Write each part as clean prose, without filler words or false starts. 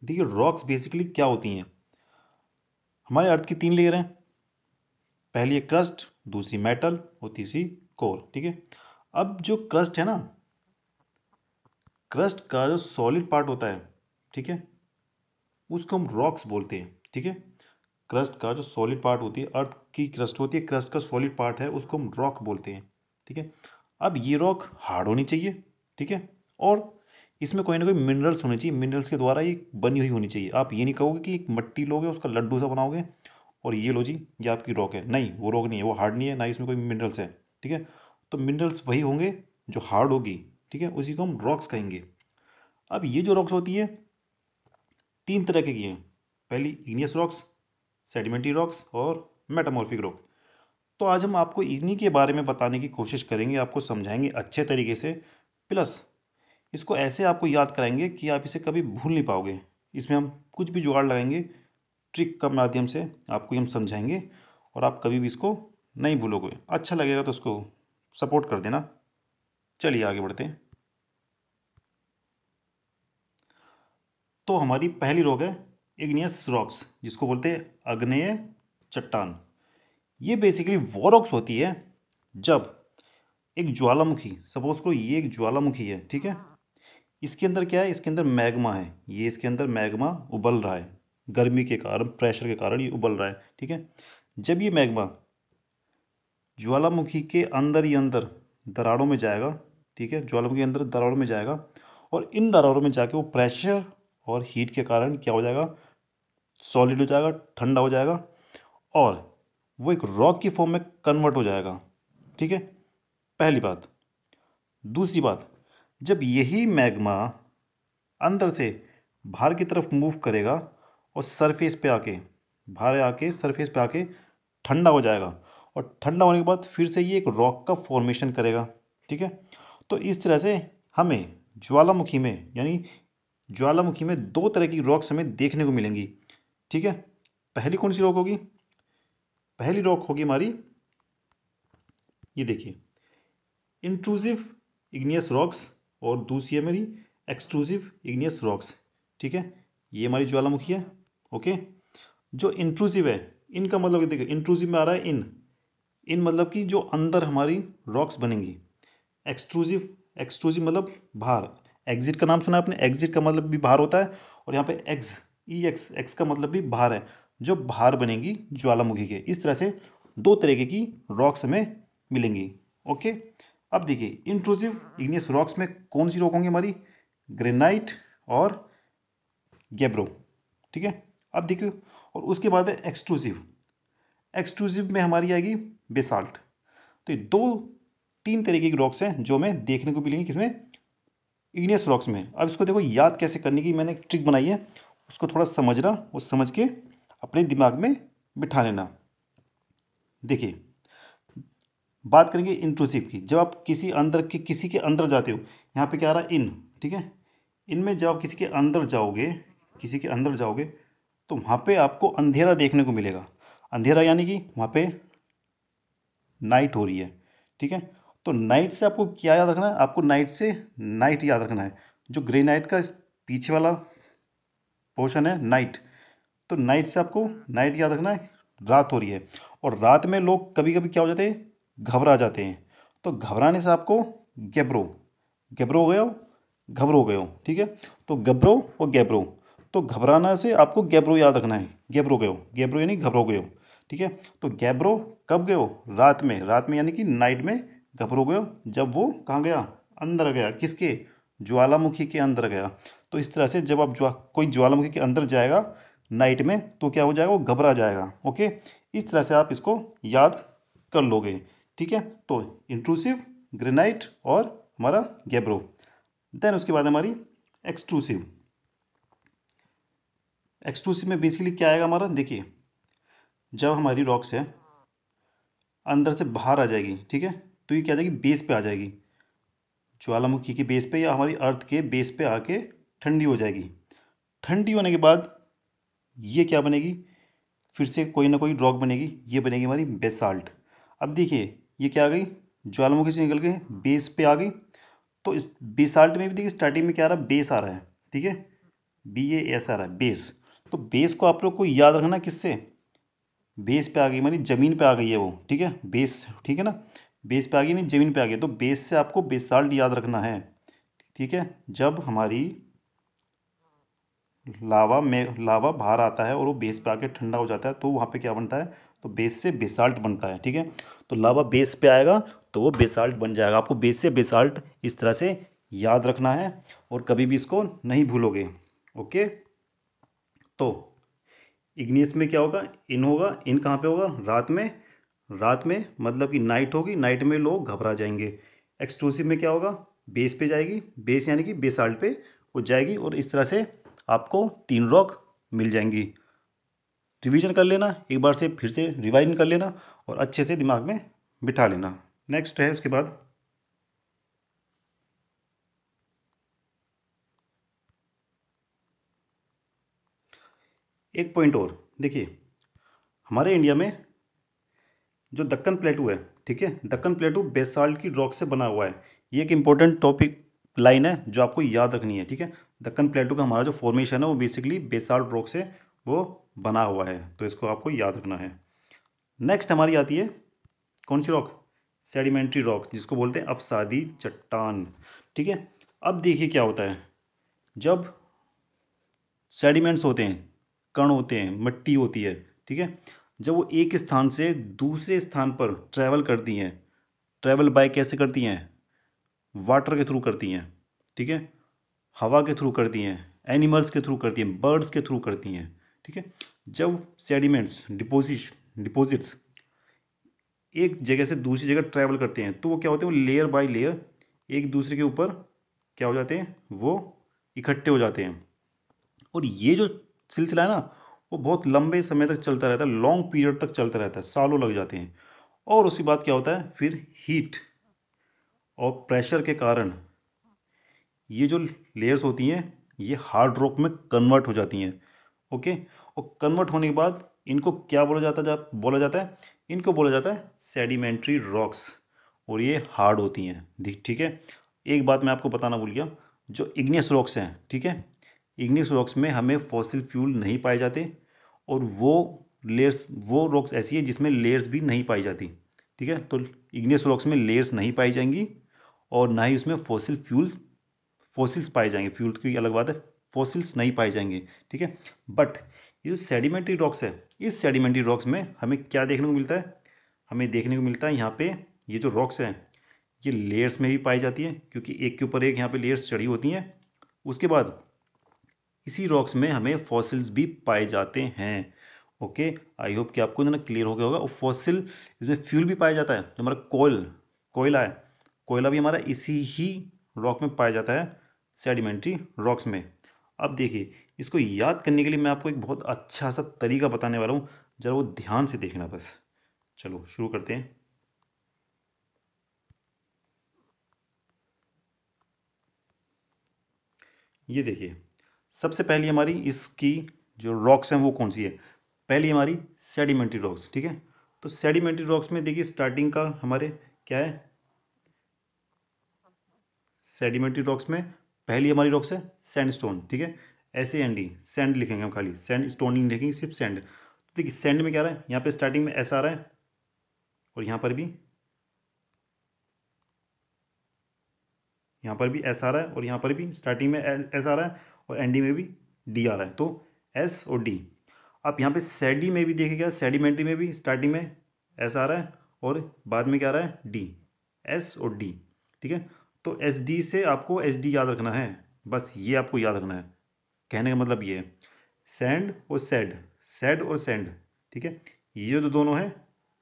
देखिए rocks basically क्या होती हैं। हमारे अर्थ की 3 लेयर हैं। पहली है क्रस्ट, दूसरी मेटल और तीसरी कोर। ठीक है। अब जो क्रस्ट है ना, क्रस्ट का जो सॉलिड पार्ट होता है, ठीक है, उसको हम रॉक्स बोलते हैं। ठीक है। क्रस्ट का जो सॉलिड पार्ट होती है, अर्थ की क्रस्ट होती है, क्रस्ट का सॉलिड पार्ट है, उसको हम रॉक बोलते हैं। ठीक है। अब ये रॉक हार्ड होनी चाहिए। ठीक है। और इसमें कोई ना कोई मिनरल्स होने चाहिए, मिनरल्स के द्वारा ये बनी हुई होनी चाहिए। आप ये नहीं कहोगे कि एक मट्टी लोगे उसका लड्डू सा बनाओगे और ये लो जी ये आपकी रॉक है। नहीं, वो रॉक नहीं है, वो हार्ड नहीं है, ना इसमें कोई मिनरल्स है। ठीक है। तो मिनरल्स वही होंगे जो हार्ड होगी। ठीक है, उसी को हम रॉक्स कहेंगे। अब ये जो रॉक्स होती है 3 तरह की हैं। पहली इग्नियस रॉक्स, सेडिमेंट्री रॉक्स और मेटामॉर्फिक रॉक। तो आज हम आपको इन्हीं के बारे में बताने की कोशिश करेंगे, आपको समझाएंगे अच्छे तरीके से। प्लस इसको ऐसे आपको याद कराएंगे कि आप इसे कभी भूल नहीं पाओगे। इसमें हम कुछ भी जुगाड़ लगाएंगे, ट्रिक का माध्यम से आपको हम समझाएंगे और आप कभी भी इसको नहीं भूलोगे। अच्छा लगेगा तो उसको सपोर्ट कर देना। चलिए आगे बढ़ते हैं। तो हमारी पहली रॉक है इग्नियस रॉक्स, जिसको बोलते हैं आग्नेय चट्टान। ये बेसिकली वो रॉक्स होती है जब एक ज्वालामुखी, सपोज करो ये एक ज्वालामुखी है। ठीक है। इसके अंदर क्या है, इसके अंदर मैग्मा है। ये इसके अंदर मैग्मा उबल रहा है, गर्मी के कारण, प्रेशर के कारण ये उबल रहा है। ठीक है। जब ये मैग्मा ज्वालामुखी के अंदर ही अंदर दरारों में जाएगा, ठीक है, ज्वालामुखी के अंदर दरारों में जाएगा और इन दरारों में जाके वो प्रेशर और हीट के कारण क्या हो जाएगा, सॉलिड हो जाएगा, ठंडा हो जाएगा और वो एक रॉक की फॉर्म में कन्वर्ट हो जाएगा। ठीक है, पहली बात। दूसरी बात, जब यही मैग्मा अंदर से बाहर की तरफ मूव करेगा और सरफेस पे आके, बाहर आके सरफेस पे आके ठंडा हो जाएगा और ठंडा होने के बाद फिर से ये एक रॉक का फॉर्मेशन करेगा। ठीक है। तो इस तरह से हमें ज्वालामुखी में, यानी ज्वालामुखी में 2 तरह की रॉक्स हमें देखने को मिलेंगी। ठीक है। पहली कौन सी रॉक होगी, पहली रॉक होगी हमारी, ये देखिए, इंट्रूसिव इग्नियस रॉक्स और दूसरी है मेरी एक्सट्रूसिव इग्नियस रॉक्स। ठीक है। ये हमारी ज्वालामुखी है। ओके। जो इंट्रूसिव है, इनका मतलब देखिए, इंट्रूसिव में आ रहा है इन, इन मतलब कि जो अंदर हमारी रॉक्स बनेंगी। एक्सट्रूसिव, एक्सट्रूसिव मतलब बाहर। एग्जिट का नाम सुना है आपने, एग्जिट का मतलब भी बाहर होता है और यहाँ पे एक्स, ई एक्स, एक्स का मतलब भी बाहर है, जो बाहर बनेंगी ज्वालामुखी के। इस तरह से 2 तरीके की रॉक्स हमें मिलेंगी। ओके। अब देखिए इंट्रूसिव इग्नियस रॉक्स में कौन सी रॉक होंगी हमारी, ग्रेनाइट और गैब्रो। ठीक है। अब देखिए, और उसके बाद है एक्सट्रूसिव, एक्सट्रूसिव में हमारी आएगी बेसाल्ट। तो ये 2-3 तरीके की रॉक्स हैं जो हमें देखने को मिलेंगी किसमें, इग्नियस रॉक्स में। अब इसको देखो याद कैसे करने की मैंने एक ट्रिक बनाई है, उसको थोड़ा समझना और समझ के अपने दिमाग में बिठा लेना। देखिए, बात करेंगे इंट्रूसिव की। जब आप किसी अंदर के, किसी के अंदर जाते हो, यहाँ पे क्या आ रहा है इन, ठीक है, इनमें जब आप किसी के अंदर जाओगे, किसी के अंदर जाओगे तो वहाँ पे आपको अंधेरा देखने को मिलेगा। अंधेरा यानी कि वहाँ पे नाइट हो रही है। ठीक है। तो नाइट से आपको क्या याद रखना है, आपको नाइट से नाइट याद रखना है। जो ग्रे नाइट का पीछे वाला पोर्शन है नाइट, तो नाइट से आपको नाइट याद रखना है, रात हो रही है। और रात में लोग कभी कभी क्या हो जाते हैं, घबरा जाते हैं। तो घबराने से आपको गैब्रो, गैब्रो हो गए हो, घबरो गए हो। ठीक है। तो गब्रो और गैब्रो, तो घबराना से आपको गैब्रो याद रखना है, गैब्रो गए हो, गैब्रो यानी घबरो गए हो। ठीक है। तो गैब्रो कब गए हो, रात में, रात में यानी कि नाइट में घबरो गए हो, जब वो कहाँ गया, अंदर गया, किसके, ज्वालामुखी के अंदर गया। तो इस तरह से जब आप कोई ज्वालामुखी के अंदर जाएगा नाइट में तो क्या हो जाएगा, वो घबरा जाएगा। ओके। इस तरह से आप इसको याद कर लोगे। ठीक है। तो इंट्रूसिव, ग्रेनाइट और हमारा गैब्रो। देन उसके बाद हमारी एक्सट्रूसिव। एक्सट्रूसिव में बेसिकली क्या आएगा हमारा, देखिए, जब हमारी रॉक्स है अंदर से बाहर आ जाएगी, ठीक है, तो ये क्या आ जाएगी, बेस पे आ जाएगी, ज्वालामुखी के बेस पे या हमारी अर्थ के बेस पे आके ठंडी हो जाएगी। ठंडी होने के बाद ये क्या बनेगी, फिर से कोई ना कोई रॉक बनेगी, ये बनेगी हमारी बेसाल्ट। अब देखिए ये क्या आ गई, ज्वालामुखी से निकल के बेस पे आ गई। तो इस बेसाल्ट में भी देखिए स्टार्टिंग में क्या आ रहा है, बेस आ रहा है। ठीक है। BAS आ रहा है, बेस। तो बेस को आप लोग को याद रखना किससे, बेस पे आ गई मानी ज़मीन पे आ गई है वो, ठीक है, बेस, ठीक है ना, बेस पे आ गई नहीं ज़मीन पे आ गई, तो बेस से आपको बेसाल्ट याद रखना है, ठीक है। जब हमारी लावा बाहर आता है और वो बेस पे आके ठंडा हो जाता है तो वहाँ पे क्या बनता है, तो बेस से बेसाल्ट बनता है, ठीक है। तो लावा बेस पे आएगा तो वो बेसाल्ट बन जाएगा। आपको बेस से बेसाल्ट इस तरह से याद रखना है और कभी भी इसको नहीं भूलोगे। ओके, तो इग्नियस में क्या होगा, इन होगा, इन कहाँ पे होगा, रात में, रात में मतलब कि नाइट होगी, नाइट में लोग घबरा जाएंगे। एक्सक्लूसिव में क्या होगा, बेस पे जाएगी, बेस यानी कि बेसाल्ट पे वो जाएगी और इस तरह से आपको 3 रॉक मिल जाएंगी। रिवीजन कर लेना एक बार से, फिर से रिवाइजन कर लेना और अच्छे से दिमाग में बिठा लेना। नेक्स्ट है उसके बाद एक पॉइंट और देखिए, हमारे इंडिया में जो दक्कन प्लेटू है, ठीक है, दक्कन प्लेटू बेसाल्ट की रॉक से बना हुआ है। ये एक इंपॉर्टेंट टॉपिक लाइन है जो आपको याद रखनी है, ठीक है। दक्कन प्लेटू का हमारा जो फॉर्मेशन है वो बेसिकली बेसाल्ट रॉक से वो बना हुआ है, तो इसको आपको याद रखना है। नेक्स्ट हमारी आती है कौन सी रॉक, सेडिमेंट्री रॉक, जिसको बोलते हैं अवसादी चट्टान, ठीक है। अब देखिए क्या होता है, जब सेडिमेंट्स होते हैं, कण होते हैं, मिट्टी होती है, ठीक है, जब वो एक स्थान से दूसरे स्थान पर ट्रैवल करती हैं, ट्रैवल बाय कैसे करती हैं, वाटर के थ्रू करती हैं, ठीक है, हवा के थ्रू करती हैं, एनिमल्स के थ्रू करती हैं, बर्ड्स के थ्रू करती हैं, ठीक है। जब सेडिमेंट्स डिपोजिट्स एक जगह से दूसरी जगह ट्रैवल करते हैं तो वो क्या होते हैं, वो लेयर बाय लेयर एक दूसरे के ऊपर क्या हो जाते हैं, वो इकट्ठे हो जाते हैं। और ये जो सिलसिला है ना वो बहुत लंबे समय तक चलता रहता है, लॉन्ग पीरियड तक चलता रहता है, सालों लग जाते हैं। और उसके बाद क्या होता है, फिर हीट और प्रेशर के कारण ये जो लेयर्स होती हैं ये हार्ड रॉक में कन्वर्ट हो जाती हैं। ओके, और कन्वर्ट होने के बाद इनको क्या बोला जाता है, इनको बोला जाता है सेडिमेंट्री रॉक्स, और ये हार्ड होती हैं, ठीक है। एक बात मैं आपको बताना भूल गया, जो इग्नियस रॉक्स हैं, ठीक है, इग्नियस रॉक्स में हमें फॉसिल फ्यूल नहीं पाए जाते, और वो रॉक्स ऐसी है जिसमें लेयर्स भी नहीं पाई जाती, ठीक है। तो इग्नियस रॉक्स में लेयर्स नहीं पाई जाएंगी और ना ही उसमें फॉसिल्स पाए जाएंगे, फ्यूल की अलग बात है, फॉसिल्स नहीं पाए जाएंगे, ठीक है। बट ये जो सेडिमेंट्री रॉक्स है, इस सेडिमेंट्री रॉक्स में हमें क्या देखने को मिलता है, हमें देखने को मिलता है यहाँ पे ये जो रॉक्स हैं ये लेयर्स में भी पाई जाती हैं, क्योंकि एक के ऊपर एक यहाँ पे लेयर्स चढ़ी होती हैं। उसके बाद इसी रॉक्स में हमें फॉसिल्स भी पाए जाते हैं। ओके, आई होप कि आपको ना क्लियर हो गया होगा। और फॉसिल, इसमें फ्यूल भी पाया जाता है, जो हमारा कोयला है, कोयला भी हमारा इसी ही रॉक में पाया जाता है, सेडिमेंट्री रॉक्स में। अब देखिए, इसको याद करने के लिए मैं आपको एक बहुत अच्छा सा तरीका बताने वाला हूँ, जरा वो ध्यान से देखना बस। चलो शुरू करते हैं। ये देखिए, सबसे पहली हमारी इसकी जो रॉक्स हैं वो कौन सी है, पहली हमारी सेडिमेंट्री रॉक्स, ठीक है। तो सेडिमेंट्री रॉक्स में देखिए स्टार्टिंग का हमारे क्या है, सेडिमेंट्री रॉक्स में पहली हमारी रॉक्स है सैंडस्टोन, ठीक है, SAND, सैंड लिखेंगे हम, खाली सैंड, स्टोन नहीं लिखेंगे, सिर्फ सैंड। तो देखिए सैंड में क्या रहा है, यहाँ पे स्टार्टिंग में S आ रहा है और यहाँ पर भी S आ रहा है और यहाँ पर भी स्टार्टिंग में S आ रहा है और एंडिंग में भी D आ रहा है, तो S और D। आप यहाँ पे सैडी में भी देखिएगा, सेडिमेंट्री में भी स्टार्टिंग में S आ रहा है और बाद में क्या आ रहा है, D, S और D, ठीक है। तो SD से आपको SD याद रखना है, बस ये आपको याद रखना है। कहने का मतलब ये है, सैंड और सैड और सैंड, ठीक है, ये जो दोनों हैं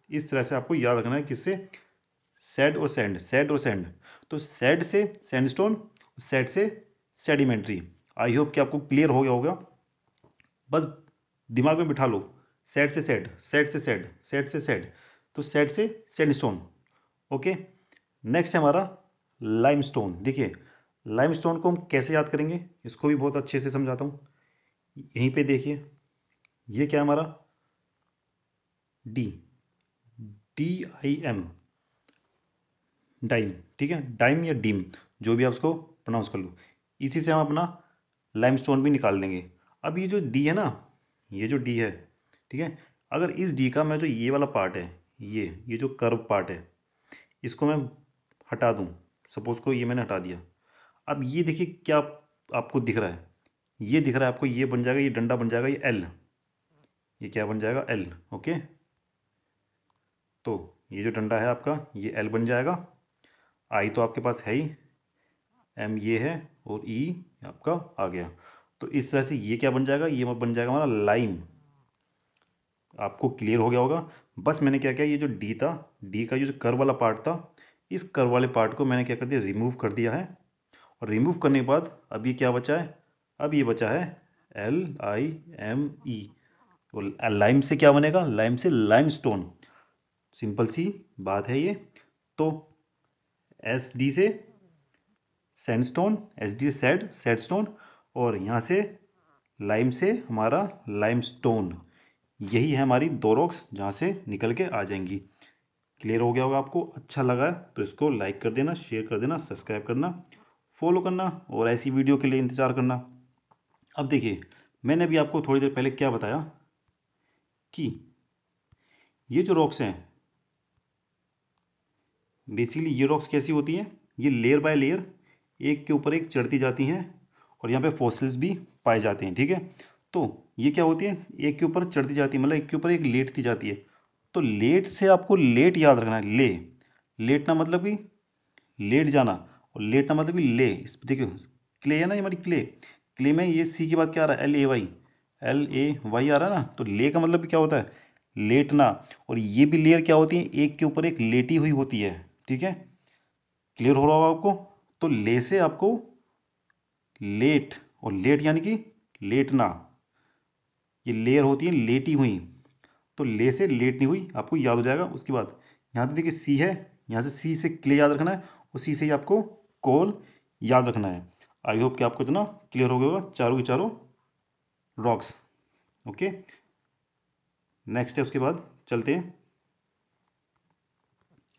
इस तरह से आपको याद रखना है, किससे, सैड और सैंड। तो सैड से सैंडस्टोन, सैड से सेडिमेंट्री। आई होप कि आपको क्लियर हो गया होगा, बस दिमाग में बिठा लो, सैड से सैड, सैड से सैड, सैड से सैड, तो सैड से सैंडस्टोन। ओके, नेक्स्ट है हमारा लाइमस्टोन। देखिए लाइमस्टोन को हम कैसे याद करेंगे, इसको भी बहुत अच्छे से समझाता हूँ। यहीं पे देखिए, ये क्या है हमारा, डी, DIM, डाइम, ठीक है, डाइम या डीम, जो भी आप उसको प्रोनाउंस कर लो। इसी से हम अपना लाइमस्टोन भी निकाल देंगे। अब ये जो डी है ना, ये जो डी है, ठीक है, अगर इस डी का मैं जो ये वाला पार्ट है, ये जो कर्व पार्ट है, इसको मैं हटा दूँ, सपोज को ये मैंने हटा दिया। अब ये देखिए क्या आपको दिख रहा है, ये दिख रहा है आपको, ये बन जाएगा, ये डंडा बन जाएगा, ये एल, ये क्या बन जाएगा, एल। ओके, तो ये जो डंडा है आपका ये एल बन जाएगा। आई तो आपके पास है ही, एम ये है, और ई आपका आ गया। तो इस तरह से ये क्या बन जाएगा, ये बन जाएगा हमारा लाइम। आपको क्लियर हो गया होगा। बस मैंने क्या किया, ये जो डी था, डी का ये जो कर्व वाला पार्ट था, इस कर्व वाले पार्ट को मैंने क्या कर दिया, रिमूव कर दिया है। और रिमूव करने के बाद अब ये क्या बचा है, अब ये बचा है एल आई एम ई। तो लाइम से क्या बनेगा, लाइम से लाइमस्टोन। सिंपल सी बात है ये। तो एस डी से सैंडस्टोन, एस डी से सैडस्टोन, और यहाँ से लाइम से हमारा लाइमस्टोन। यही है हमारी दो रॉक्स जहाँ से निकल के आ जाएंगी। क्लियर हो गया होगा आपको। अच्छा लगा है तो इसको लाइक कर देना, शेयर कर देना, सब्सक्राइब करना, फॉलो करना, और ऐसी वीडियो के लिए इंतज़ार करना। अब देखिए, मैंने अभी आपको थोड़ी देर पहले क्या बताया कि ये जो रॉक्स हैं, बेसिकली ये रॉक्स कैसी होती हैं, ये लेयर बाय लेयर एक के ऊपर एक चढ़ती जाती हैं, और यहाँ पे फॉसिल्स भी पाए जाते हैं। ठीक है, तो ये क्या होती है, एक के ऊपर चढ़ती जाती है, मतलब एक के ऊपर एक लेटती जाती है। तो लेट से आपको लेट याद रखना है, ले, लेटना मतलब कि लेट जाना, और लेटना मतलब कि ले। इस देखियो, क्ले है ना, ये हमारी क्ले, क्ले में ये सी के बाद क्या आ रहा है, L A Y, L A Y आ रहा है ना। तो ले का मतलब भी क्या होता है, लेटना। और ये भी लेयर क्या होती है, एक के ऊपर एक लेटी हुई होती है। ठीक है, क्लियर हो रहा होगा आपको। तो ले से आपको लेट, और लेट यानी कि लेटना, ये लेयर होती है लेटी हुई। तो ले से लेटनी हुई आपको याद हो जाएगा। उसके बाद यहाँ पे देखिए सी है, यहाँ से सी से क्ले याद रखना है, और सी से ही आपको कोल याद रखना है। आई होप कि आपको इतना क्लियर हो गया होगा, चारों के चारों रॉक्स। ओके, नेक्स्ट है, उसके बाद चलते हैं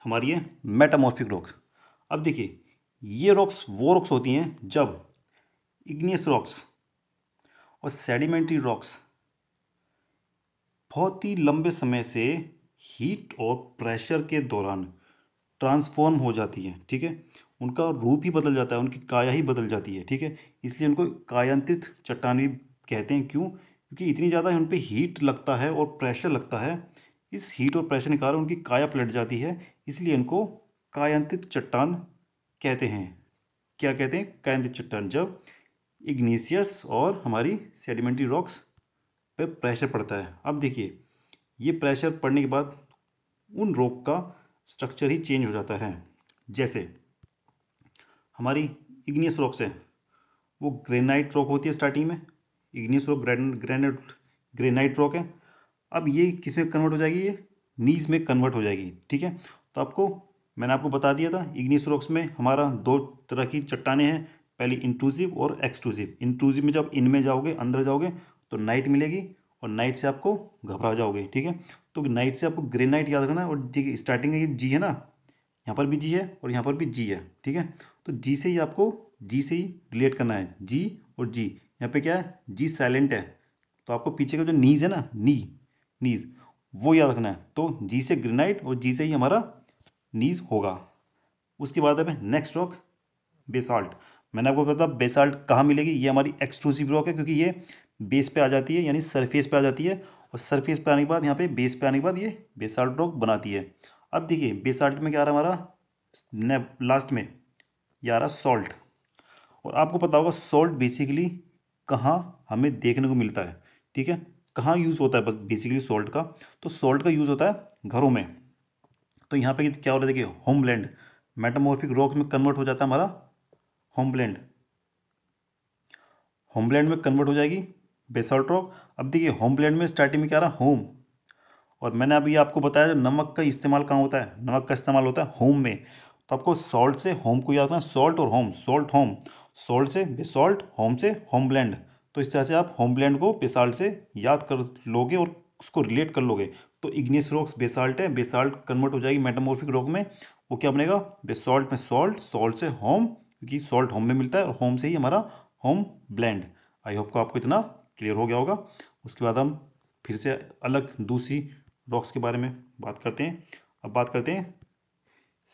हमारी है मेटामॉर्फिक रॉक्स। अब देखिए, ये रॉक्स वो रॉक्स होती हैं जब इग्नियस रॉक्स और सेडिमेंट्री रॉक्स बहुत ही लंबे समय से हीट और प्रेशर के दौरान ट्रांसफॉर्म हो जाती है। ठीक है, उनका रूप ही बदल जाता है, उनकी काया ही बदल जाती है। ठीक है, इसलिए उनको कायांतरित चट्टानें कहते हैं। क्यों, क्योंकि इतनी ज़्यादा उन पर हीट लगता है और प्रेशर लगता है। इस हीट और प्रेशर के कारण उनकी काया पलट जाती है, इसलिए इनको कायांतरित चट्टान कहते हैं। क्या कहते हैं, कायांतरित चट्टान, जब इग्निशियस और हमारी सेडिमेंट्री रॉक्स पे प्रेशर पड़ता है। अब देखिए, ये प्रेशर पड़ने के बाद उन रॉक का स्ट्रक्चर ही चेंज हो जाता है। जैसे हमारी इग्नियस रॉक्स है, वो ग्रेनाइट रॉक होती है स्टार्टिंग में, इग्नियस रॉक ग्रेनाइट रॉक है। अब ये किस में कन्वर्ट हो जाएगी, ये नीज में कन्वर्ट हो जाएगी। ठीक है, तो आपको मैंने आपको बता दिया था, इग्नियस रॉक्स में हमारा दो तरह की चट्टानें हैं, पहली इंट्रूसिव और एक्सट्रूसिव। इंट्रूसिव में जब इनमें जाओगे, अंदर जाओगे, तो नाइट मिलेगी, और नाइट से आपको घबरा जाओगे। ठीक है, तो नाइट से आपको ग्रेनाइट याद रखना है। और देखिए, स्टार्टिंग में ये जी है ना, यहाँ पर भी जी है और यहाँ पर भी जी है। ठीक है, तो जी से ही आपको, जी से ही रिलेट करना है, जी और जी। यहाँ पे क्या है, जी साइलेंट है, तो आपको पीछे का जो नीज है ना, नीज वो याद रखना है। तो जी से ग्रेनाइट और जी से ही हमारा नीज होगा। उसके बाद है नेक्स्ट रॉक बेसाल्ट। मैंने आपको बताया बेसाल्ट कहाँ मिलेगी, ये हमारी एक्सट्रूसिव रॉक है, क्योंकि ये बेस पे आ जाती है, यानी सरफेस पे आ जाती है, और सरफेस पे आने के बाद यहाँ पे बेस पे आने के बाद ये बेसाल्ट रॉक बनाती है। अब देखिए, बेसाल्ट में क्या आ रहा है हमारा, लास्ट में ये आ रहा सॉल्ट। और आपको पता होगा सॉल्ट बेसिकली कहाँ हमें देखने को मिलता है। ठीक है, कहाँ यूज़ होता है बस बेसिकली सॉल्ट का, तो सॉल्ट का यूज़ होता है घरों में। तो यहाँ पे क्या हो रहा है, देखिए होमलैंड मेटामॉर्फिक रॉक में कन्वर्ट हो जाता है हमारा होमलैंड, होमलैंड में कन्वर्ट हो जाएगी बेसाल्ट रॉक। अब देखिए, होमलैंड में स्टार्टिंग में क्या रहा, होम। और मैंने अभी आपको बताया जो नमक का इस्तेमाल कहाँ होता है, नमक का इस्तेमाल होता है होम में। तो आपको सॉल्ट से होम को याद रखना, सॉल्ट और होम, सॉल्ट होम, सॉल्ट से बेसाल्ट, होम से होमलैंड। तो इस तरह से आप होमलैंड को बेसाल्ट से याद कर लोगे और उसको रिलेट कर लोगे। तो इग्नियस रॉक्स बेसाल्ट है, बेसाल्ट कन्वर्ट हो जाएगी मेटामॉर्फिक रॉक में, वो क्या बनेगा, बेसाल्ट में सॉल्ट, सॉल्ट से होम, क्योंकि सॉल्ट होम में मिलता है, और होम से ही हमारा होम ब्लेंड। आई होप को आपको इतना क्लियर हो गया होगा। उसके बाद हम फिर से अलग दूसरी रॉक्स के बारे में बात करते हैं। अब बात करते हैं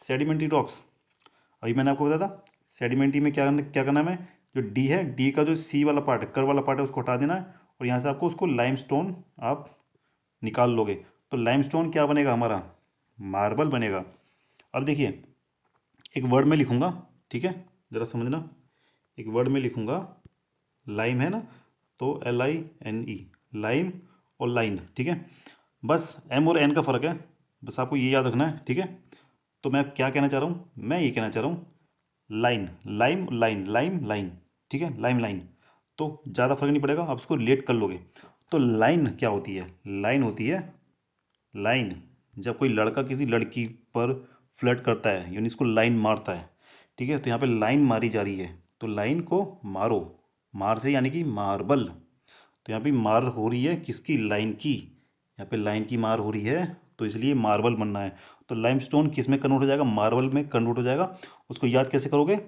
सेडिमेंट्री रॉक्स। अभी मैंने आपको बताया था सेडिमेंट्री में क्या करना है, जो डी है, डी का जो सी वाला पार्ट है, कर वाला पार्ट है, उसको हटा देना है और यहाँ से आपको उसको लाइमस्टोन आप निकाल लोगे। तो लाइमस्टोन क्या बनेगा हमारा, मार्बल बनेगा। अब देखिए एक वर्ड में लिखूंगा, ठीक है, ज़रा समझना। एक वर्ड में लिखूंगा, लाइम है ना, तो LINE, लाइम और लाइन, ठीक है। बस M और N का फ़र्क है, बस आपको ये याद रखना है, ठीक है। तो मैं क्या कहना चाह रहा हूँ, मैं ये कहना चाह रहा हूँ line, lime, line, lime, line, ठीक है, लाइम, लाइन। तो ज़्यादा फर्क नहीं पड़ेगा, आप उसको रिलेट कर लोगे। तो लाइन क्या होती है, लाइन होती है, लाइन जब कोई लड़का किसी लड़की पर फ्लर्ट करता है यानी इसको लाइन मारता है, ठीक है। तो यहाँ पे लाइन मारी जा रही है, तो लाइन को मारो, मार से यानी कि मार्बल। तो यहाँ पे मार हो रही है किसकी, लाइन की, यहाँ पे लाइन की मार हो रही है, तो इसलिए मार्बल बनना है। तो लाइमस्टोन किस में कन्वर्ट हो जाएगा, मार्बल में कन्वर्ट हो जाएगा। उसको याद कैसे करोगे,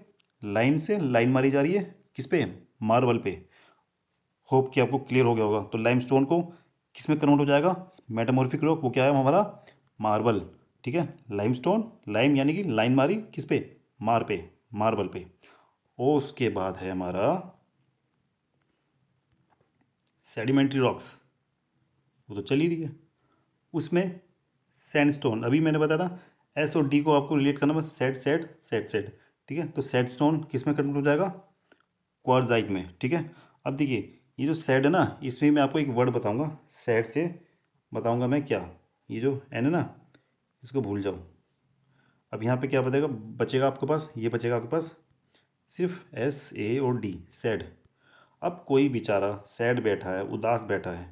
लाइन से लाइन मारी जा रही है किस पे, मार्बल पे। होप कि आपको क्लियर हो गया होगा। तो लाइमस्टोन को किस में कन्वर्ट हो जाएगा, मेटामॉर्फिक रॉक, वो क्या है हमारा, मार्बल, ठीक है। लाइमस्टोन, लाइम यानी कि लाइन मारी किस पे, मार पे, मार्बल पे। और उसके बाद है हमारा सेडिमेंट्री रॉक्स, वो तो चल ही रही है। उसमें सैंडस्टोन, अभी मैंने बताया था S और D को आपको रिलेट करना, बस सेड सेड सेड सेड, ठीक है। तो सैंडस्टोन किस में कन्वर्ट हो जाएगा, क्वार्जाइट में, ठीक है। अब देखिए ये जो सैड है ना, इसमें मैं आपको एक वर्ड बताऊंगा, सैड से बताऊंगा मैं क्या, ये जो N है ना, इसको भूल जाओ। अब यहाँ पे क्या बचेगा, बचेगा आपके पास, ये बचेगा आपके पास सिर्फ SA और D, सैड। अब कोई बेचारा सैड बैठा है, उदास बैठा है,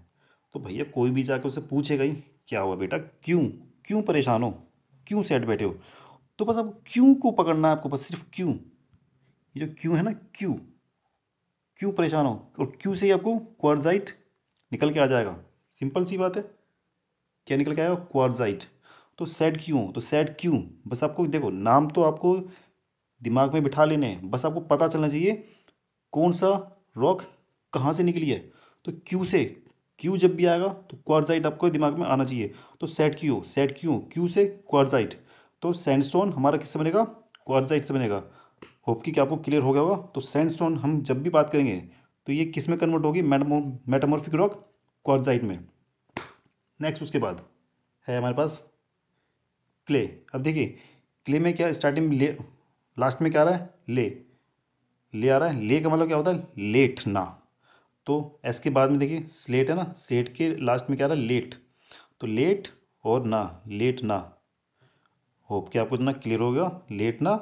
तो भैया कोई भी जाके उससे पूछेगा ही, क्या हुआ बेटा, क्यों, क्यों परेशान हो, क्यों सैड बैठे हो। तो बस अब क्यों को पकड़ना है आपको, बस सिर्फ क्यों, ये जो क्यों है ना, क्यों, क्यों परेशान हो, और क्यों से ही आपको क्वार्जाइट निकल के आ जाएगा। सिंपल सी बात है, क्या निकल के आएगा, क्वार्जाइट। तो सैड क्यों, तो सैड क्यों, बस आपको देखो नाम तो आपको दिमाग में बिठा लेने हैं, बस आपको पता चलना चाहिए कौन सा रॉक कहाँ से निकली है। तो क्यू से, क्यू जब भी आएगा तो क्वार्जाइट आपको दिमाग में आना चाहिए। तो set Q, set Q, Q से क्वार्जाइट, तो सैंडस्टोन हमारा किससे बनेगा, क्वार्जाइट से बनेगा। होप कि क्या आपको क्लियर हो गया होगा। तो सैंडस्टोन हम जब भी बात करेंगे तो ये किस में कन्वर्ट होगी, मेटामॉर्फिक रॉक, क्वार्जाइट में। नेक्स्ट उसके बाद है हमारे पास क्ले। अब देखिए क्ले में क्या, स्टार्टिंग में ले, लास्ट में क्या आ रहा है, ले आ रहा है। ले का मतलब क्या होता है, लेटना। तो एस के बाद में देखिए स्लेट है ना, सेट के लास्ट में क्या आ रहा है, लेट। तो लेट और ना, लेट ना। होप कि आपको इतना क्लियर हो गया, लेट ना,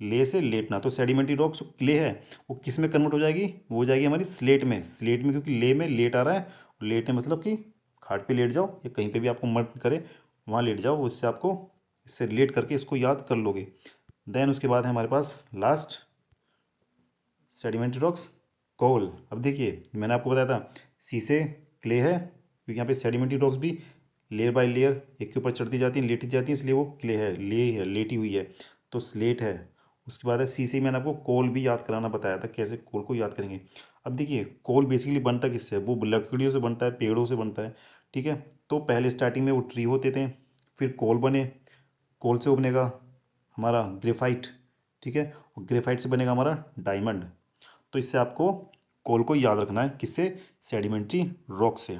ले से लेटना। तो सेडिमेंट्री रॉक जो क्ले है वो किस में कन्वर्ट हो जाएगी, वो हो जाएगी हमारी स्लेट में, स्लेट में, क्योंकि ले में लेट आ रहा है। लेट में मतलब कि खाट पे लेट जाओ या कहीं पे भी आपको मन करे वहाँ लेट जाओ, उससे आपको इससे रिलेट करके इसको याद कर लोगे। देन उसके बाद है हमारे पास लास्ट सेडिमेंट्री रॉक्स, कोल। अब देखिए मैंने आपको बताया था सी से क्ले है, क्योंकि यहाँ पे सेडिमेंट्री रॉक्स भी लेयर बाय लेयर एक के ऊपर चढ़ती जाती हैं, लेटी जाती हैं, इसलिए वो क्ले है, ले है, लेटी हुई है, तो स्लेट है। उसके बाद है सी से मैंने आपको कोल भी याद कराना बताया था, कैसे कोल को याद करेंगे। अब देखिए कोल बेसिकली बनता किससे है, वो लकड़ियों से बनता है, पेड़ों से बनता है, ठीक है। तो पहले स्टार्टिंग में वो ट्री होते थे, फिर कोल बने, कोल से वो बनेगा हमारा ग्रेफाइट, ठीक है, और ग्रेफाइट से बनेगा हमारा डायमंड। तो इससे आपको कोल को याद रखना है, किससे, सेडिमेंट्री रॉक से।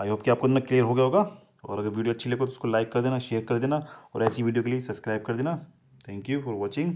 आई होप कि आपको इतना क्लियर हो गया होगा। और अगर वीडियो अच्छी लगे तो उसको लाइक कर देना, शेयर कर देना, और ऐसी वीडियो के लिए सब्सक्राइब कर देना। Thank you for watching.